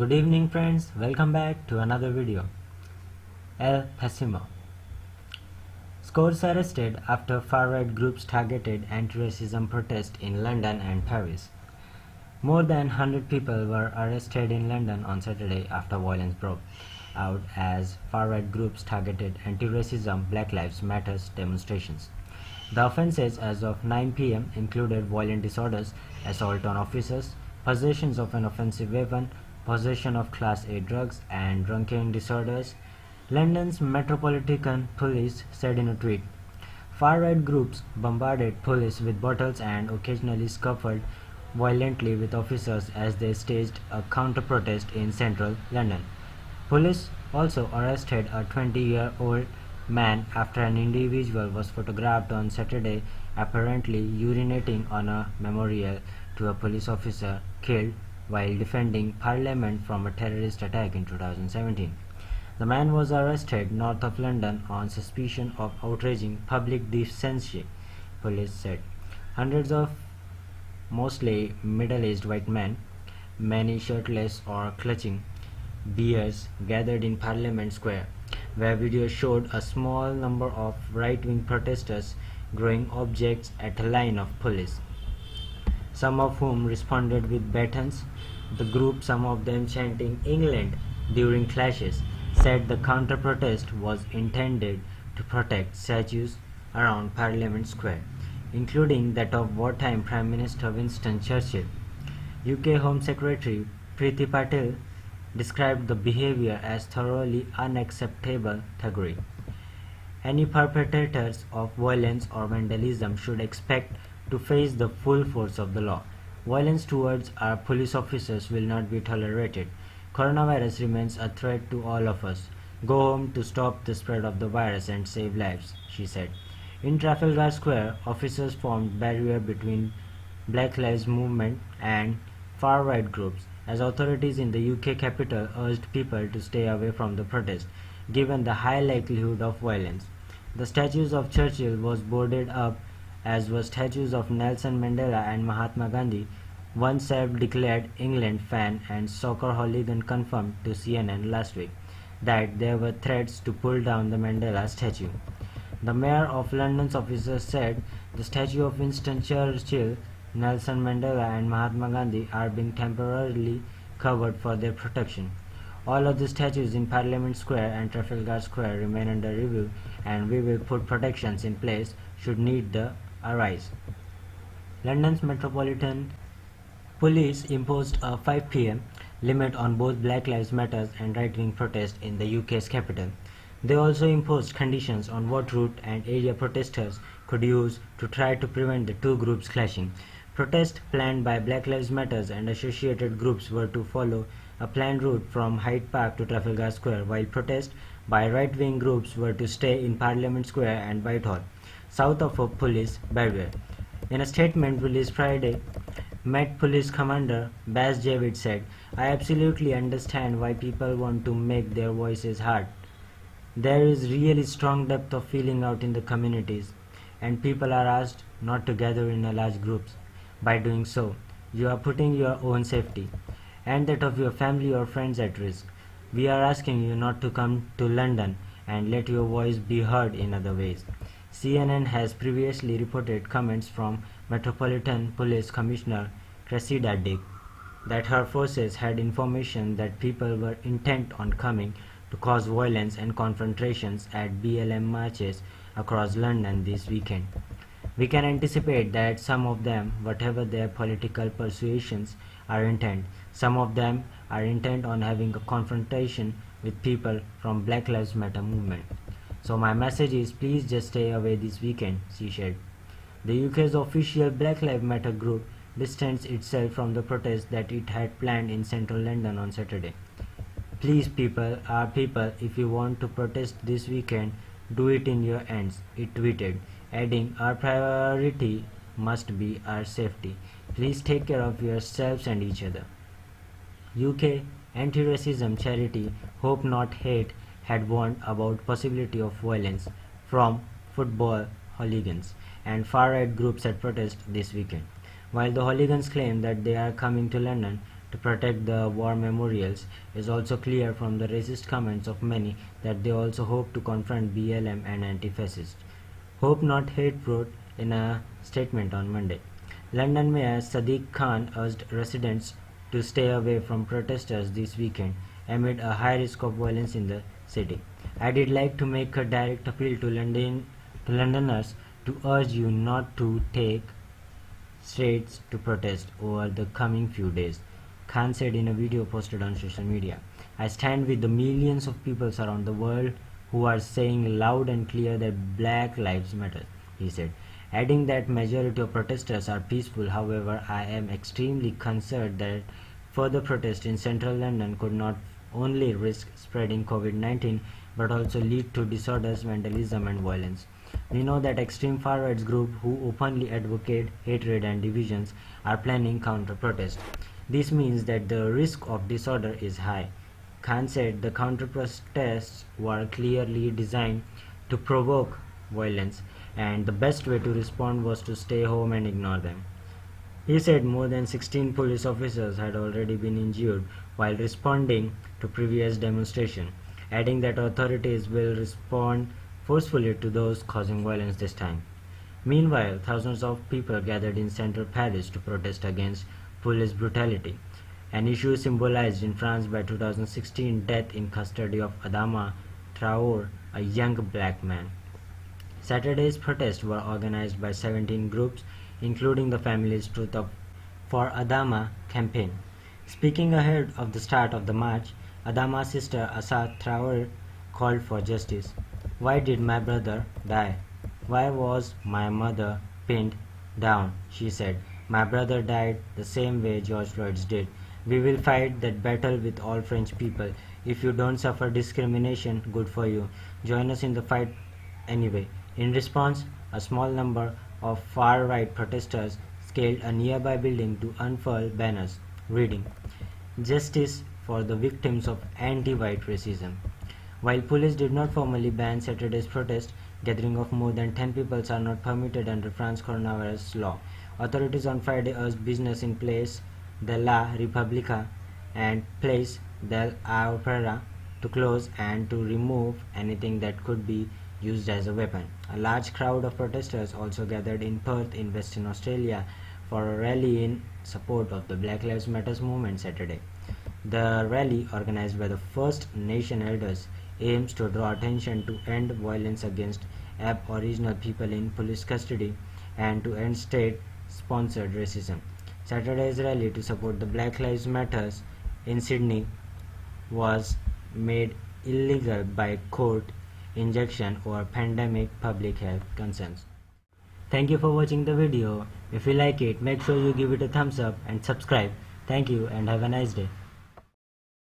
Good evening friends, welcome back to another video. El Pacimo. Scores arrested after far-right groups targeted anti-racism protests in London and Paris. More than 100 people were arrested in London on Saturday after violence broke out as far-right groups targeted anti-racism Black Lives Matter demonstrations. The offences as of 9 p.m. included violent disorders, assault on officers, possession of an offensive weapon, possession of Class A drugs, and drunken disorders. London's Metropolitan Police said in a tweet. Far-right groups bombarded police with bottles and occasionally scuffled violently with officers as they staged a counter-protest in central London. Police also arrested a 20-year-old man after an individual was photographed on Saturday apparently urinating on a memorial to a police officer killed while defending Parliament from a terrorist attack in 2017. The man was arrested north of London on suspicion of outraging public decency, police said. Hundreds of mostly middle-aged white men, many shirtless or clutching beers, gathered in Parliament Square, where video showed a small number of right-wing protesters throwing objects at a line of police, some of whom responded with batons. The group, some of them chanting England during clashes, said the counter-protest was intended to protect statues around Parliament Square, including that of wartime Prime Minister Winston Churchill. UK Home Secretary Priti Patel described the behavior as thoroughly unacceptable thuggery. Any perpetrators of violence or vandalism should expect to face the full force of the law. Violence towards our police officers will not be tolerated. Coronavirus remains a threat to all of us. Go home to stop the spread of the virus and save lives, she said. In Trafalgar Square, officers formed barrier between Black Lives Movement and far-right groups as authorities in the UK capital urged people to stay away from the protest, given the high likelihood of violence. The statues of Churchill was boarded up, as were statues of Nelson Mandela and Mahatma Gandhi. One self-declared England fan and soccer hooligan confirmed to CNN last week that there were threats to pull down the Mandela statue. The mayor of London's officers said the statue of Winston Churchill, Nelson Mandela and Mahatma Gandhi are being temporarily covered for their protection. All of the statues in Parliament Square and Trafalgar Square remain under review, and we will put protections in place should need arise. London's Metropolitan Police imposed a 5 p.m. limit on both Black Lives Matter and right-wing protests in the UK's capital. They also imposed conditions on what route and area protesters could use to try to prevent the two groups clashing. Protests planned by Black Lives Matter and associated groups were to follow a planned route from Hyde Park to Trafalgar Square, while protests by right-wing groups were to stay in Parliament Square and Whitehall, south of a police barrier. In a statement released Friday, Met Police Commander Bas Javid said, "I absolutely understand why people want to make their voices heard. There is really strong depth of feeling out in the communities, and people are asked not to gather in large groups. By doing so, you are putting your own safety and that of your family or friends at risk. We are asking you not to come to London and let your voice be heard in other ways." CNN has previously reported comments from Metropolitan Police Commissioner Cressida Dick that her forces had information that people were intent on coming to cause violence and confrontations at BLM marches across London this weekend. "We can anticipate that some of them, whatever their political persuasions, are intent. Some of them are intent on having a confrontation with people from Black Lives Matter movement. So my message is, please just stay away this weekend," she said. The UK's official Black Lives Matter group distanced itself from the protest that it had planned in central London on Saturday. "Please people, our people, if you want to protest this weekend, do it in your ends," it tweeted, adding, "Our priority must be our safety. Please take care of yourselves and each other." UK anti-racism charity Hope Not Hate had warned about possibility of violence from football hooligans and far-right groups at protest this weekend. While the hooligans claim that they are coming to London to protect the war memorials. It is also clear from the racist comments of many that they also hope to confront BLM and anti-fascists. Hope not hate wrote in a statement on Monday. London Mayor Sadiq Khan urged residents to stay away from protesters this weekend amid a high risk of violence in the city. I did like to make a direct appeal to Londoners to urge you not to take streets to protest over the coming few days, Khan said in a video posted on social media. I stand with the millions of people around the world who are saying loud and clear that Black Lives Matter, he said, adding that majority of protesters are peaceful. However, I am extremely concerned that further protests in central London could not only risk spreading COVID-19 but also lead to disorders, vandalism and violence. We know that extreme far-right groups who openly advocate hatred and divisions are planning counter-protest. This means that the risk of disorder is high. Khan said the counter-protests were clearly designed to provoke violence, and the best way to respond was to stay home and ignore them. He said more than 16 police officers had already been injured while responding to previous demonstrations, adding that authorities will respond forcefully to those causing violence this time. Meanwhile, thousands of people gathered in central Paris to protest against police brutality, an issue symbolized in France by 2016 death in custody of Adama Traore, a young black man. Saturday's protests were organized by 17 groups, including the Family's Truth for Adama campaign. Speaking ahead of the start of the march, Adama's sister Assa Traore called for justice. Why did my brother die? Why was my mother pinned down? She said. My brother died the same way George Floyd did. We will fight that battle with all French people. If you don't suffer discrimination, good for you. Join us in the fight anyway. In response, a small number of far-right protesters scaled a nearby building to unfurl banners reading, "Justice for the victims of anti-white racism." While police did not formally ban Saturday's protest, gathering of more than 10 people are not permitted under France's coronavirus law. Authorities on Friday urged business in Place de la Repubblica and Place de l'Opera to close and to remove anything that could be used as a weapon. A large crowd of protesters also gathered in Perth in Western Australia for a rally in support of the Black Lives Matter movement Saturday. The rally, organized by the First Nation elders, aims to draw attention to end violence against Aboriginal people in police custody and to end state-sponsored racism. Saturday's rally to support the Black Lives Matter in Sydney was made illegal by court injunction over pandemic public health concerns. Thank you for watching the video. If you like it, make sure you give it a thumbs up and subscribe. Thank you and have a nice day.